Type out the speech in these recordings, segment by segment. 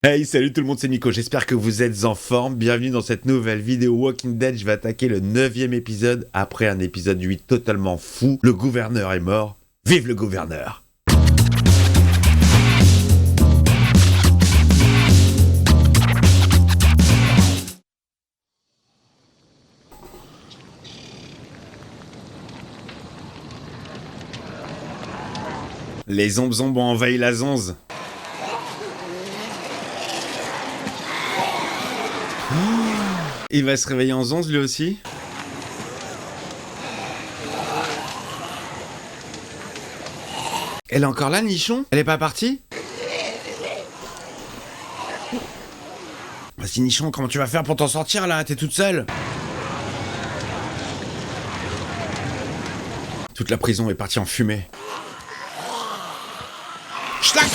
Hey, salut tout le monde, c'est Nico, j'espère que vous êtes en forme. Bienvenue dans cette nouvelle vidéo Walking Dead. Je vais attaquer le 9e épisode après un épisode 8 totalement fou. Le gouverneur est mort. Vive le gouverneur! Les zombes ont envahi la zonze. Il va se réveiller en zonze lui aussi. Elle est encore là, Nichon? Elle est pas partie? Vas-y Nichon, comment tu vas faire pour t'en sortir là? T'es toute seule? Toute la prison est partie en fumée. Schlack!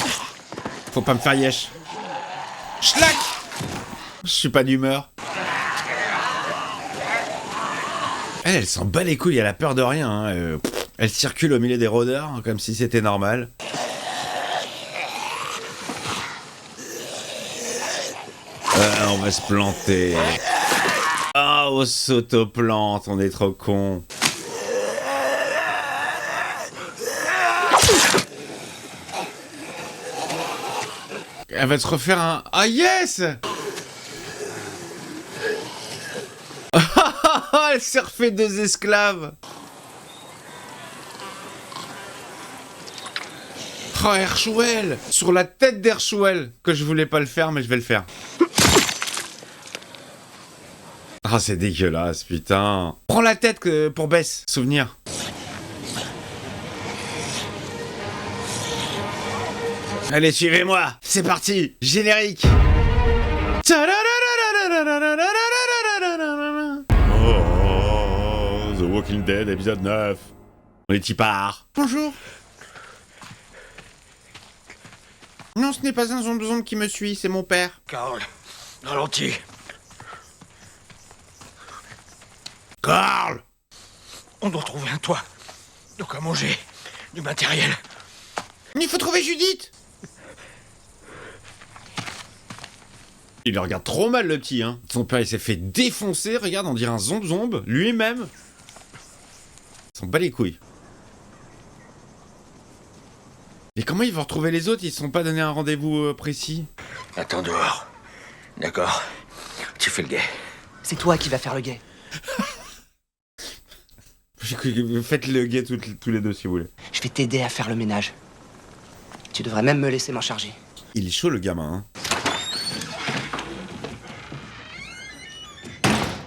Faut pas me faire yesh. Schlack! Je suis pas d'humeur. Elle s'en bat les couilles, elle a peur de rien. Hein. Elle circule au milieu des rôdeurs, hein, comme si c'était normal. On va se planter. Ah, on s'auto-plante, on est trop con. Elle va se refaire un... Ah yes! Elle s'est refait 2 esclaves. Oh, Herschouel! Sur la tête d'Herschouel! Que je voulais pas le faire, mais je vais le faire. Ah, c'est dégueulasse, putain. Prends la tête pour Bess, souvenir. Allez, suivez-moi! C'est parti! Générique! Oh, The Walking Dead, épisode 9. On est tipard. Bonjour. Non, ce n'est pas un zombie qui me suit, c'est mon père. Carl, ralentis. Carl! On doit trouver un toit. De quoi manger. Du matériel. Il faut trouver Judith! Il le regarde trop mal, le petit, hein. Son père, il s'est fait défoncer, regarde, on dirait un zombie lui-même. Il s'en bat les couilles. Et comment ils vont retrouver les autres? Ils se sont pas donné un rendez-vous précis. Attends dehors. D'accord. Tu fais le guet. C'est toi qui vas faire le guet. Faites le guet tous les deux, si vous voulez. Je vais t'aider à faire le ménage. Tu devrais même me laisser m'en charger. Il est chaud, le gamin, hein.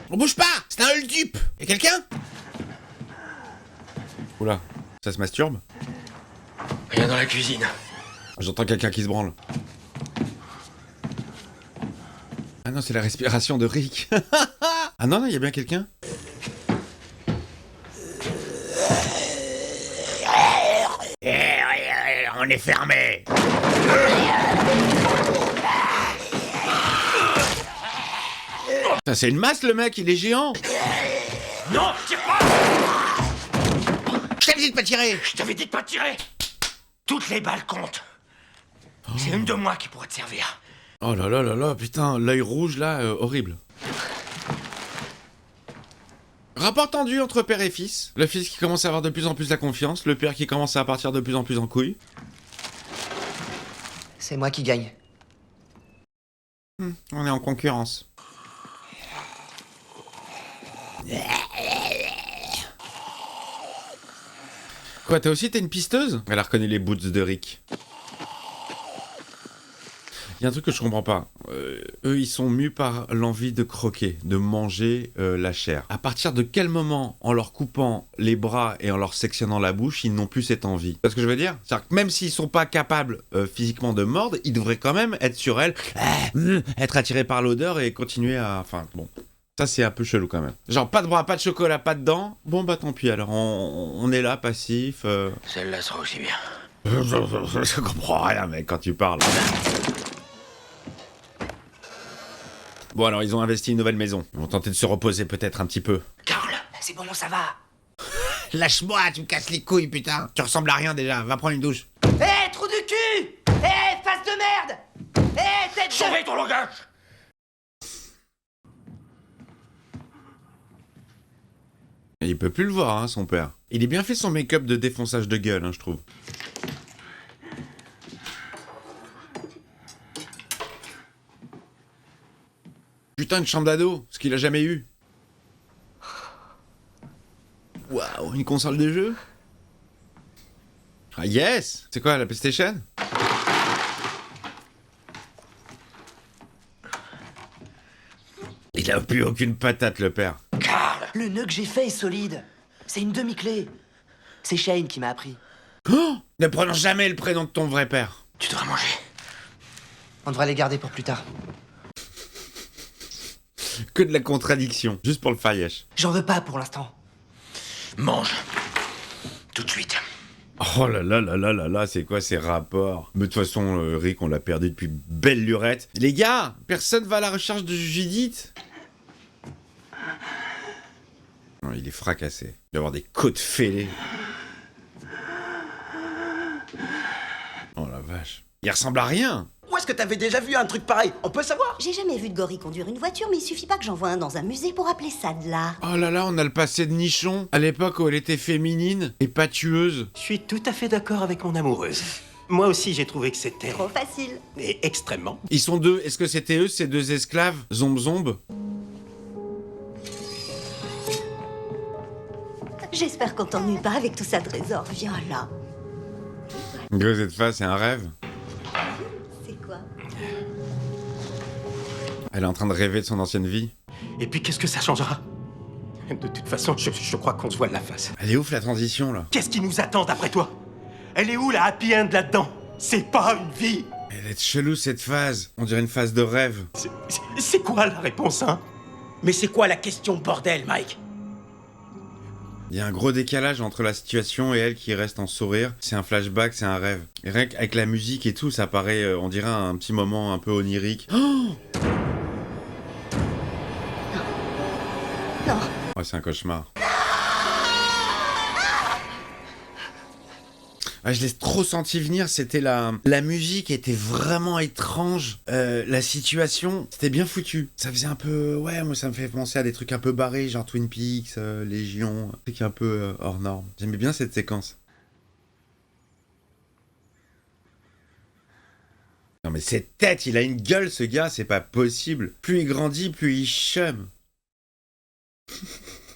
On bouge pas! C'est un hold-up! Y'a quelqu'un? Oula, ça se masturbe? Rien dans la cuisine. J'entends quelqu'un qui se branle. Ah non, c'est la respiration de Rick. Ah non, non, y'a bien quelqu'un? On est fermé! Ça, c'est une masse, le mec, il est géant! Non, tire pas! Je t'avais dit de pas tirer! Je t'avais dit de pas tirer. Toutes les balles comptent. C'est une de moi qui pourrait te servir. Oh là là là là, putain, l'œil rouge là, horrible. Rapport tendu entre père et fils. Le fils qui commence à avoir de plus en plus la confiance, le père qui commence à partir de plus en plus en couille. C'est moi qui gagne. On est en concurrence. Quoi, t'as une pisteuse? Elle a reconnu les boots de Rick. Il y a un truc que je comprends pas. Eux, ils sont mus par l'envie de croquer, de manger la chair. À partir de quel moment, en leur coupant les bras et en leur sectionnant la bouche, ils n'ont plus cette envie? Tu vois ce que je veux dire? C'est-à-dire que même s'ils sont pas capables physiquement de mordre, ils devraient quand même être sur elle, être attirés par l'odeur et continuer à... Enfin, bon... Ça, c'est un peu chelou quand même. Genre, pas de bras, pas de chocolat, pas de dents. Bon, bah tant pis, alors on est là, passif. Celle-là sera aussi bien. Je comprends rien, mec, quand tu parles. Bon, alors, ils ont investi une nouvelle maison. Ils vont tenter de se reposer peut-être un petit peu. Carl, C'est bon, ça va. Lâche-moi, tu me casses les couilles, putain. Tu ressembles à rien déjà, va prendre une douche. Hé, trou du cul! Hé, face de merde! Hé, tête de surveille ton langage. Et il peut plus le voir, hein, son père. Il est bien fait son make-up de défonçage de gueule, hein, je trouve. Putain, une chambre d'ado, ce qu'il a jamais eu. Waouh, une console de jeu. Ah yes. C'est quoi, la PlayStation? Il a plus aucune patate, le père. Carl. Le nœud que j'ai fait est solide. C'est une demi-clé. C'est Shane qui m'a appris. Oh, ne prononce jamais le prénom de ton vrai père. Tu devrais manger. On devrait les garder pour plus tard. Que de la contradiction, juste pour le faillèche. J'en veux pas pour l'instant. Mange. Tout de suite. Oh là là là là là là, c'est quoi ces rapports? Mais de toute façon, Rick, on l'a perdu depuis belle lurette. Les gars, personne va à la recherche de Judith? Non, il est fracassé. Il doit avoir des côtes fêlées. Oh la vache. Il ressemble à rien. Où est-ce que t'avais déjà vu un truc pareil? On peut savoir? J'ai jamais vu de gorille conduire une voiture, mais il suffit pas que j'en voie un dans un musée pour appeler ça de l'art. Oh là là, on a le passé de nichon. À l'époque où elle était féminine et pas tueuse. Je suis tout à fait d'accord avec mon amoureuse. Moi aussi, j'ai trouvé que c'était... Trop facile. Et extrêmement. Ils sont deux. Est-ce que c'était eux, ces deux esclaves? Zomb. J'espère qu'on t'ennuie pas avec tout ça de trésor. Viens là. Gros, cette face, c'est un rêve. C'est quoi? Elle est en train de rêver de son ancienne vie. Et puis, qu'est-ce que ça changera? De toute façon, je crois qu'on se voit de la face. Elle est ouf la transition là. Qu'est-ce qui nous attend d'après toi? Elle est où la happy end là-dedans? C'est pas une vie! Elle est chelou cette phase. On dirait une phase de rêve. C'est quoi la réponse, hein? Mais c'est quoi la question, bordel, Mike? Il y a un gros décalage entre la situation et elle qui reste en sourire. C'est un flashback, c'est un rêve. Et rien qu'avec la musique et tout, ça paraît, on dirait un petit moment un peu onirique. Oh, Non. oh c'est un cauchemar. Ah, je l'ai trop senti venir, c'était la musique était vraiment étrange, la situation, c'était bien foutu. Ça faisait un peu, ouais, moi ça me fait penser à des trucs un peu barrés, genre Twin Peaks, Légion, un truc un peu hors norme. J'aimais bien cette séquence. Non mais cette tête, il a une gueule ce gars, c'est pas possible. Plus il grandit, plus il chum.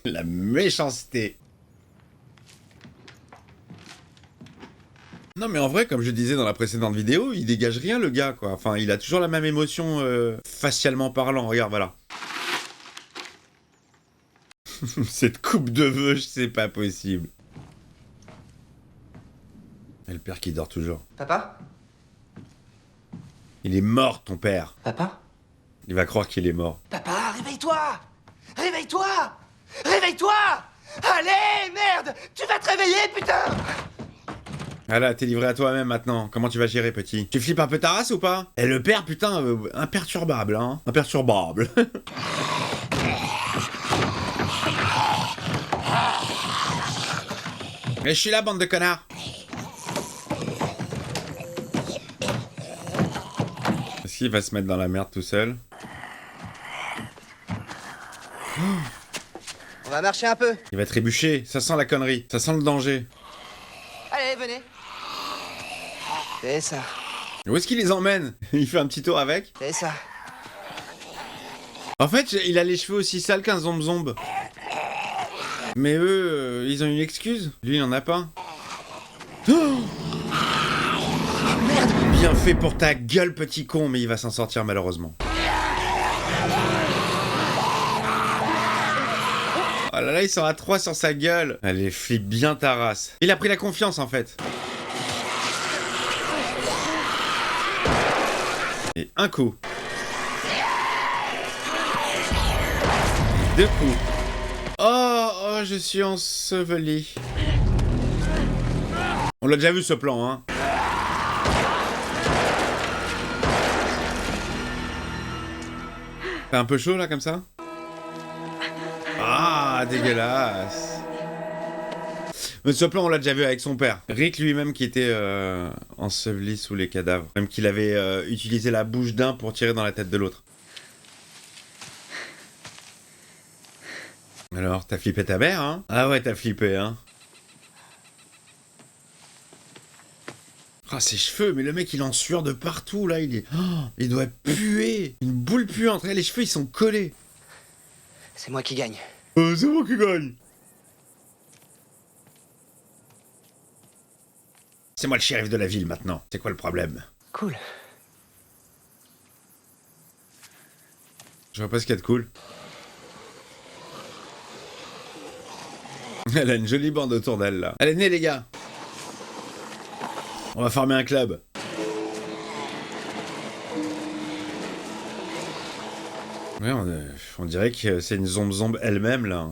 La méchanceté. Non mais en vrai, comme je disais dans la précédente vidéo, il dégage rien le gars quoi. Enfin, il a toujours la même émotion facialement parlant, regarde, voilà. Cette coupe de veuche, c'est pas possible. Et le père qui dort toujours. Papa? Il est mort ton père. Papa? Il va croire qu'il est mort. Papa, réveille-toi! Réveille-toi! Réveille-toi! Allez, merde! Tu vas te réveiller, putain! Ah là, t'es livré à toi-même maintenant. Comment tu vas gérer, petit? Tu flippes un peu ta race ou pas? Et le père, putain, imperturbable, hein. Imperturbable. Mais je suis là, bande de connards. Est-ce qu'il va se mettre dans la merde tout seul? On va marcher un peu. Il va trébucher. Ça sent la connerie. Ça sent le danger. Allez, venez. C'est ça. Où est-ce qu'il les emmène? Il fait un petit tour avec? C'est ça. En fait, il a les cheveux aussi sales qu'un zomb. Mais eux, ils ont une excuse. Lui, il en a pas. Oh, Merde! bien fait pour ta gueule, petit con, mais il va s'en sortir malheureusement. Oh là là, ils sont à 3 sur sa gueule. Allez, flippe bien ta race. Il a pris la confiance en fait. Et un coup. Et 2 coups. Oh, je suis enseveli. On l'a déjà vu ce plan, hein. C'est un peu chaud là comme ça? Ah, dégueulasse. Mais ce plan, on l'a déjà vu avec son père. Rick lui-même qui était enseveli sous les cadavres. Même qu'il avait utilisé la bouche d'un pour tirer dans la tête de l'autre. Alors, t'as flippé ta mère, hein? Ah ouais, t'as flippé, hein? Ah, ses cheveux, mais le mec, il est en sueur de partout, là, il est... Oh, il doit puer! Une boule puante, les cheveux, ils sont collés! C'est moi qui gagne. C'est moi qui gagne! C'est moi le shérif de la ville, maintenant. C'est quoi le problème? Cool. Je vois pas ce qu'il y a de cool. Elle a une jolie bande autour d'elle, là. Elle est née, les gars! On va former un club. Ouais, on dirait que c'est une zombe elle-même, là.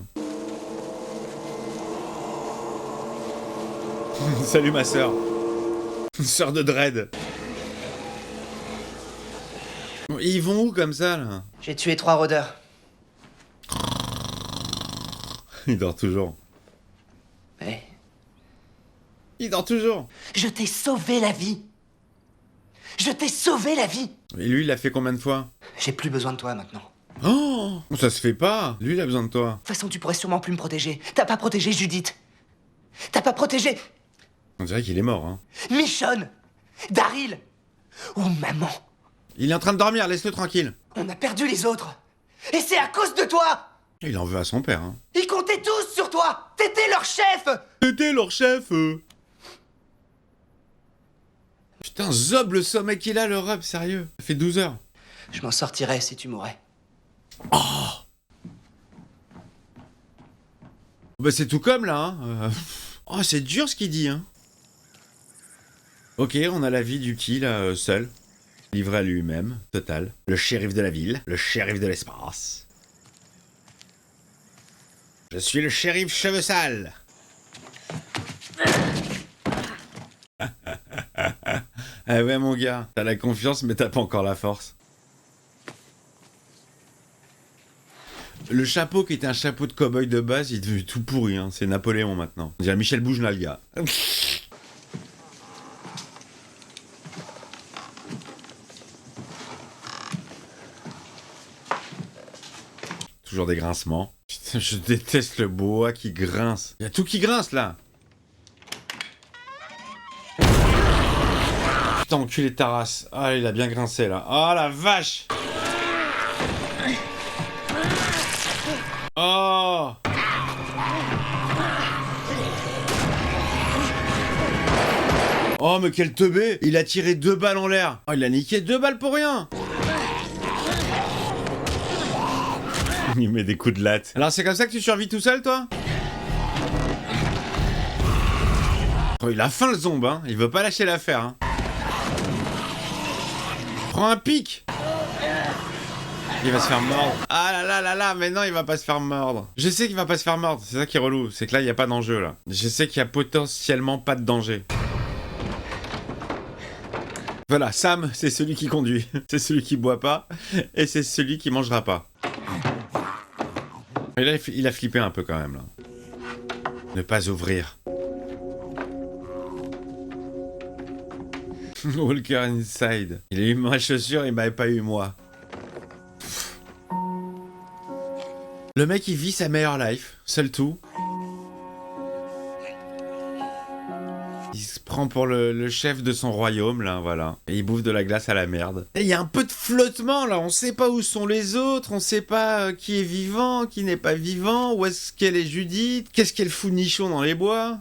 Salut, ma sœur. Sœur de Dread. Ils vont où, comme ça, là? J'ai tué 3 rôdeurs. Il dort toujours. Mais... Il dort toujours. Je t'ai sauvé la vie. Je t'ai sauvé la vie. Et lui, il l'a fait combien de fois? J'ai plus besoin de toi maintenant. Oh, ça se fait pas. Lui, il a besoin de toi. De toute façon, tu pourrais sûrement plus me protéger. T'as pas protégé Judith. T'as pas protégé... On dirait qu'il est mort, hein. Michonne, Daryl ou maman. Il est en train de dormir, laisse-le tranquille. On a perdu les autres. Et c'est à cause de toi. Il en veut à son père, hein. Ils comptaient tous sur toi. T'étais leur chef. T'étais leur chef. Putain, zob le sommet qu'il a, le rub, sérieux. Ça fait 12 heures. Je m'en sortirais si tu mourais. Bah c'est tout comme, là, hein. Oh, c'est dur ce qu'il dit, hein. Ok, on a la vie du petit, là, seul. Livré à lui-même, total. Le shérif de la ville, le shérif de l'espace. Je suis le shérif cheveux sales. Ah ouais, mon gars, t'as la confiance, mais t'as pas encore la force. Le chapeau qui était un chapeau de cow-boy de base, il est devenu tout pourri, hein. C'est Napoléon maintenant. On dirait Michel Bougenat, le gars. Toujours des grincements. Putain, je déteste le bois qui grince. Il y a tout qui grince là. Putain, enculé de ta race. Ah, il a bien grincé là. Oh la vache. Oh. Oh, mais quel teubé. Il a tiré 2 balles en l'air. Oh, il a niqué 2 balles pour rien. Il met des coups de latte. Alors c'est comme ça que tu survis tout seul, toi? Oh, il a faim, le zombe, hein. Il veut pas lâcher l'affaire, hein. Prends un pic. Il va se faire mordre. Ah là là là là, mais non, il va pas se faire mordre. Je sais qu'il va pas se faire mordre, c'est ça qui est relou. C'est que là, il y a pas d'enjeu, là. Je sais qu'il y a potentiellement pas de danger. Voilà, Sam, c'est celui qui conduit. C'est celui qui boit pas. Et c'est celui qui mangera pas. Et là, il a flippé un peu quand même, là. Ne pas ouvrir. Walker inside. Il a eu ma chaussure, il m'avait pas eu moi. Le mec, il vit sa meilleure life. Seul tout. Il se prend pour le chef de son royaume, là, voilà. Et il bouffe de la glace à la merde. Et il y a un peu de flottement, là. On sait pas où sont les autres. On sait pas qui est vivant, qui n'est pas vivant. Où est-ce qu'elle est Judith? Qu'est-ce qu'elle fout nichon dans les bois?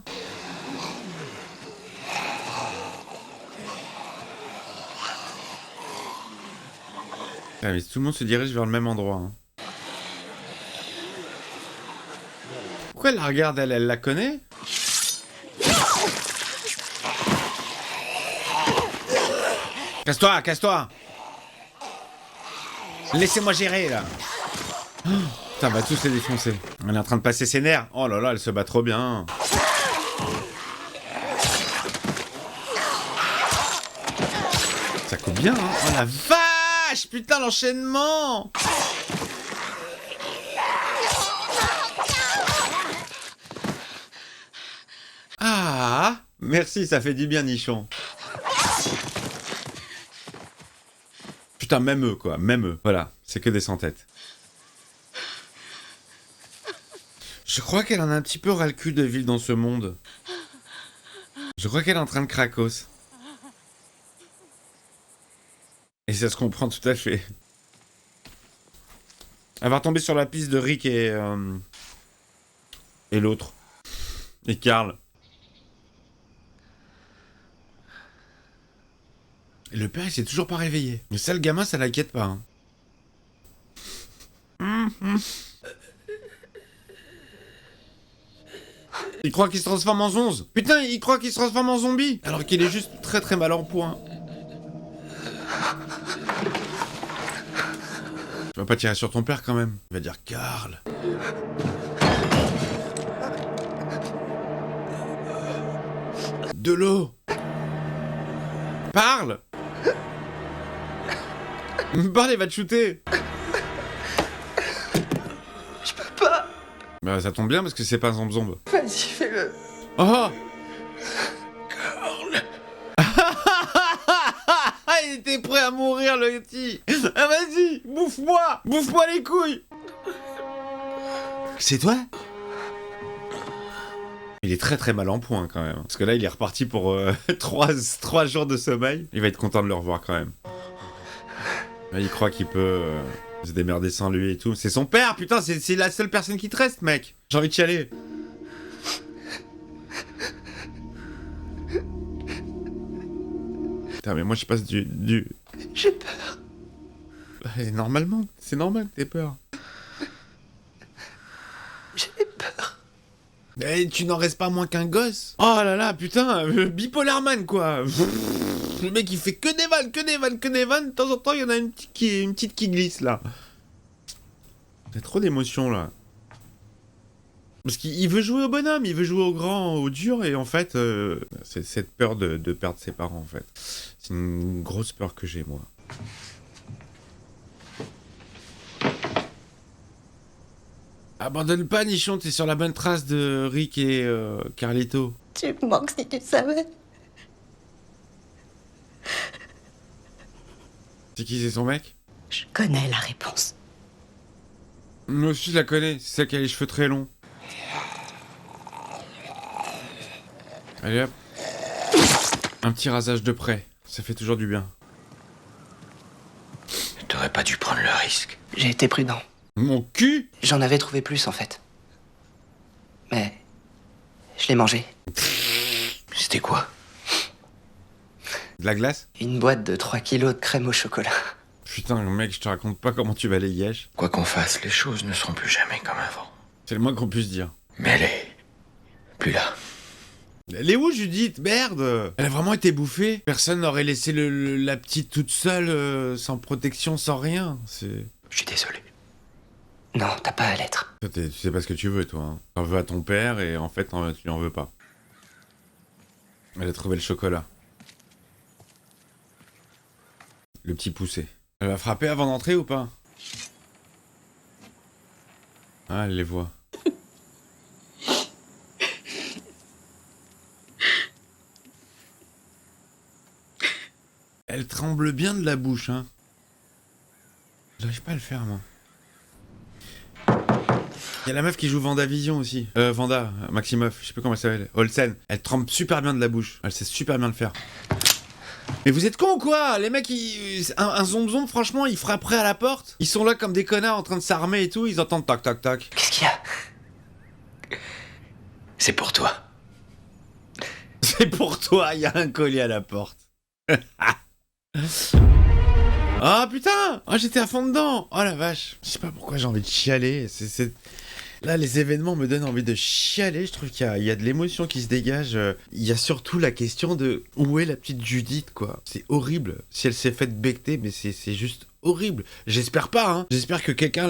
Ah, mais tout le monde se dirige vers le même endroit, hein. Pourquoi elle la regarde, elle la connaît? Casse-toi, casse-toi! Laissez-moi gérer, là! Oh, putain, on va tous les défoncer. Elle est en train de passer ses nerfs. Oh là là, elle se bat trop bien. Ça coupe bien, hein? Oh la vache! Putain, l'enchaînement! Ah, merci, ça fait du bien, nichon. Putain, même eux, quoi, même eux. Voilà, c'est que des sans-têtes. Je crois qu'elle en a un petit peu ras le cul de vivre dans ce monde. Je crois qu'elle est en train de cracos. Et ça se comprend tout à fait. Elle va retomber sur la piste de Rick et l'autre. Et Carl. Et le père, il s'est toujours pas réveillé. Mais ça, le gamin, ça l'inquiète pas. Hein. Il croit qu'il se transforme en zonze. Putain, il croit qu'il se transforme en zombie. Alors qu'il est juste très très mal en point. Tu vas pas tirer sur ton père quand même. Il va dire Carl. De l'eau. Parle. Parle, il va te shooter. Je peux pas. Bah ça tombe bien parce que c'est pas un zombe. Vas-y, fais-le. Oh. Carl. Il était prêt à mourir le petit. Ah vas-y, bouffe-moi. Bouffe-moi les couilles. C'est toi? Il est très très mal en point quand même. Parce que là il est reparti pour 3 jours de sommeil. Il va être content de le revoir quand même. Là, il croit qu'il peut se démerder sans lui et tout. C'est son père, putain, c'est la seule personne qui te reste, mec. J'ai envie de chialer. Putain, mais moi je passe du... J'ai peur. Et normalement, c'est normal que t'aies peur. J'ai peur. Mais tu n'en restes pas moins qu'un gosse. Oh là là, putain, Bipolar Man quoi. Le mec il fait que des vannes, que des vannes, que des vannes. De temps en temps, il y en a une petite qui glisse là. Il y a trop d'émotions là. Parce qu'il veut jouer au bonhomme, il veut jouer au grand, au dur, et en fait, c'est cette peur de perdre ses parents en fait. C'est une grosse peur que j'ai moi. Abandonne pas, Nichon, t'es sur la bonne trace de Rick et Carlito. Tu me manques si tu savais. C'est qui, c'est son mec? Je connais la réponse. Moi aussi je la connais, c'est celle qui a les cheveux très longs. Allez hop. Un petit rasage de près, ça fait toujours du bien. T'aurais pas dû prendre le risque. J'ai été prudent. Mon cul! J'en avais trouvé plus en fait. Mais je l'ai mangé. C'était quoi? De la glace? Une boîte de 3 kilos de crème au chocolat. Putain, mec, je te raconte pas comment tu vas les yèches. Quoi qu'on fasse, les choses ne seront plus jamais comme avant. C'est le moins qu'on puisse dire. Mais elle est plus là. Elle est où, Judith? Merde! Elle a vraiment été bouffée? Personne n'aurait laissé la petite toute seule, sans protection, sans rien. C'est... Je suis désolé. Non, t'as pas à l'être. Toi, tu sais pas ce que tu veux, toi. Hein. T'en veux à ton père et en fait, tu lui en veux pas. Elle a trouvé le chocolat. Le petit poussé. Elle va frapper avant d'entrer ou pas? Ah, elle les voit. Elle tremble bien de la bouche, hein. J'arrive pas à le faire, moi. Il y a la meuf qui joue Vendavision aussi. Vanda, Maximoff, je sais plus comment elle s'appelle. Olsen. Elle tremble super bien de la bouche. Elle sait super bien le faire. Mais vous êtes cons ou quoi? Les mecs, un zombe, franchement, ils frapperaient à la porte. Ils sont là comme des connards en train de s'armer et tout. Ils entendent tac tac tac. Qu'est-ce qu'il y a? C'est pour toi. C'est pour toi, il y a un collier à la porte. Ah putain! Oh, j'étais à fond dedans! Oh la vache! Je sais pas pourquoi j'ai envie de chialer. Là, les événements me donnent envie de chialer. Je trouve qu'il y a de l'émotion qui se dégage. Il y a surtout la question de où est la petite Judith, quoi. C'est horrible. Si elle s'est faite becter, mais c'est juste horrible. J'espère pas, hein. J'espère que quelqu'un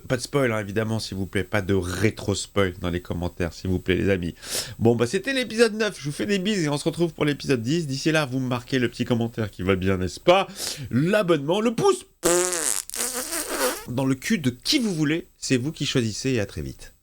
Pas de spoil, hein, évidemment, s'il vous plaît. Pas de rétro-spoil dans les commentaires, s'il vous plaît, les amis. Bon, bah, c'était l'épisode 9. Je vous fais des bises et on se retrouve pour l'épisode 10. D'ici là, vous me marquez le petit commentaire qui va bien, n'est-ce pas? L'abonnement, le pouce dans le cul de qui vous voulez. C'est vous qui choisissez et à très vite.